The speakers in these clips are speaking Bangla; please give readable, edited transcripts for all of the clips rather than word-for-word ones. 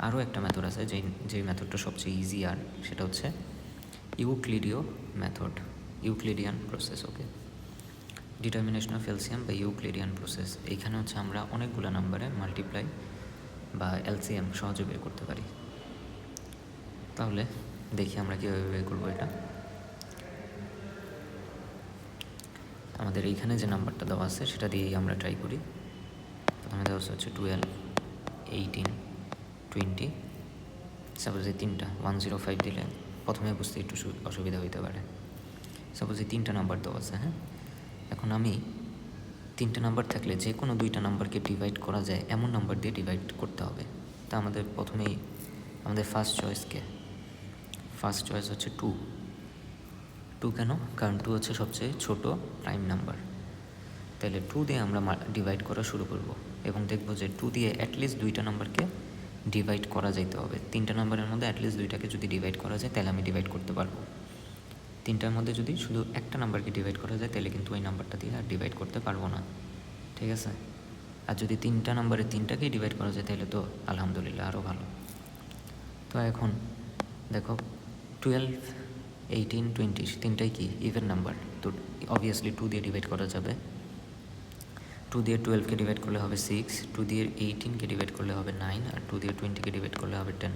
আরও একটা মেথড আছে যেই মেথডটা সবচেয়ে ইজি, আর সেটা হচ্ছে Euclidean process. Okay, determination of LCM বা ইউক্লিডিয়ান প্রসেস। এইখানে হচ্ছে আমরা অনেকগুলো নাম্বারে মাল্টিপ্লাই বা এলসিএম সহজে বের করতে পারি। তাহলে দেখি আমরা কীভাবে বের করবো এটা। আমাদের এইখানে যে নাম্বারটা দেওয়া আছে সেটা দিয়েই আমরা ট্রাই করি। প্রথমে দেওয়া হচ্ছে 12, 18, 20। সাপোজ এই তিনটা 105 দিলে প্রথমে বুঝতে একটু অসুবিধা হইতে পারে। সাপোজ এই তিনটা নাম্বার দেওয়া আছে, হ্যাঁ। এখন আমি তিনটা নাম্বার থাকলে যে কোনো দুইটা নাম্বারকে ডিভাইড করা যায় এমন নাম্বার দিয়ে ডিভাইড করতে হবে। তা আমাদের প্রথমেই আমাদের ফার্স্ট চয়েস হচ্ছে 2। কেন? কারণ 2 হচ্ছে সবচেয়ে ছোট প্রাইম নাম্বার। তাহলে 2 দিয়ে আমরা ডিভাইড করা শুরু করব এবং দেখব যে 2 দিয়ে অ্যাটলিস্ট দুইটা নাম্বারকে ডিভাইড করা যাইতে হবে। তিনটা নাম্বারের মধ্যে অ্যাটলিস্ট দুইটাকে যদি ডিভাইড করা যায় তাহলে আমি ডিভাইড করতে পারবো। তিনটার মধ্যে যদি শুধু একটা নাম্বারকে ডিভাইড করা যায় তাহলে কিন্তু ওই নাম্বারটা দিয়ে আর ডিভাইড করতে পারবো না, ঠিক আছে। আর যদি তিনটা নাম্বারে তিনটাকেই ডিভাইড করা যায় তাহলে তো আলহামদুলিল্লাহ আরও ভালো। তো এখন দেখো 12, 18, 20 তিনটাই কি ইভেন নাম্বার, তো অবভিয়াসলি 2 দিয়ে ডিভাইড করা যাবে। 2 দিয়ে 12কে ডিভাইড করলে হবে 6, 2 দিয়ে 18কে ডিভাইড করলে হবে 9, আর 2 দিয়ে 20কে ডিভাইড করলে হবে 10।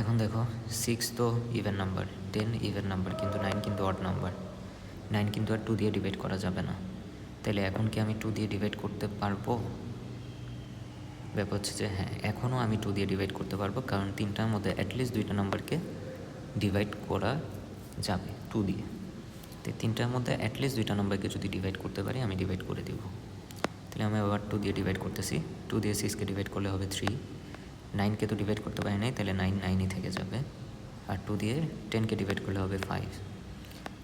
এখন দেখো 6 তো ইভেন নাম্বার, 10 ইভেন নাম্বার, কিন্তু 9 কিন্তু অড নাম্বার। 9 কিন্তু আর 2 দিয়ে ডিভাইড করা যাবে না। তাহলে এখন কি আমি 2 দিয়ে ডিভাইড করতে পারবো? ব্যাপার হচ্ছে যে হ্যাঁ, এখনও আমি 2 দিয়ে ডিভাইড করতে পারবো, কারণ তিনটার মধ্যে অ্যাটলিস্ট দুইটা নাম্বারকে ডিভাইড করা যাবে 2 দিয়ে। তো তিনটার মধ্যে অ্যাটলিস্ট দুইটা নাম্বারকে যদি ডিভাইড করতে পারি আমি ডিভাইড করে দেবো। তাহলে আমি আবার 2 দিয়ে ডিভাইড করতেছি। 2 দিয়ে 6কে ডিভাইড করলে হবে 3, 9কে তো ডিভাইড করতে পারি নাই, তাহলে 9 9ই থেকে যাবে। আর 2 দিয়ে 10কে ডিভাইড করলে হবে 5।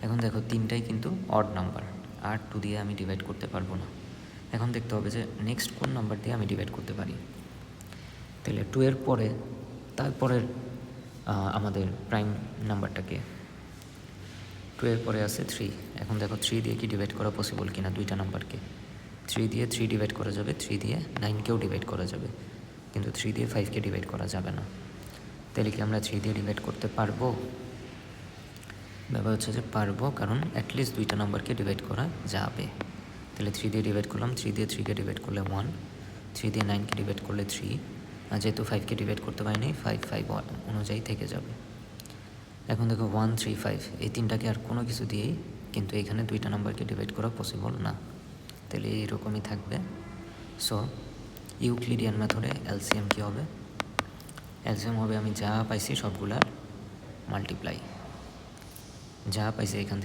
এখন দেখো তিনটাই কিন্তু অড নাম্বার, আর 2 দিয়ে আমি ডিভাইড করতে পারবো না। এখন দেখতে হবে যে নেক্সট কোন নাম্বার দিয়ে আমি ডিভাইড করতে পারি। তাহলে 2 এর পরে তারপরের আমাদের প্রাইম নাম্বারটাকে 2 এর পরে আছে 3। এখন দেখো 3 দিয়ে কি ডিভাইড করা পসিবল কিনা দুইটা নাম্বারকে। 3 দিয়ে 3 ডিভাইড করা যাবে, 3 দিয়ে 9কেও ডিভাইড করা যাবে, কিন্তু 3 দিয়ে 5কে ডিভাইড করা যাবে না। তাহলে কি আমরা 3 দিয়ে ডিভাইড করতে পারবো? ব্যাপার হচ্ছে যে পারবো, কারণ অ্যাটলিস্ট দুইটা নাম্বারকে ডিভাইড করা যাবে। তাহলে 3 দিয়ে ডিভাইড করলাম, 3 দিয়ে 3কে ডিভাইড করলে 1, 3 দিয়ে 9কে ডিভাইড করলে 3, আর যেহেতু 5কে ডিভাইড করতে পারিনি 5 5 অনুযায়ী থেকে যাবে। এখন দেখো 1 3 5 এই তিনটাকে আর কোনো কিছু দিয়েই কিন্তু এখানে দুইটা নাম্বারকে ডিভাইড করা পসিবল না, তাহলে এইরকমই থাকবে। সো ইউক্লিডিয়ান মেথডে এলসিএম কী হবে? এলসিএম হবে আমি যা পাইছি সবগুলার মাল্টিপ্লাই, যা পাইছি এখান থেকে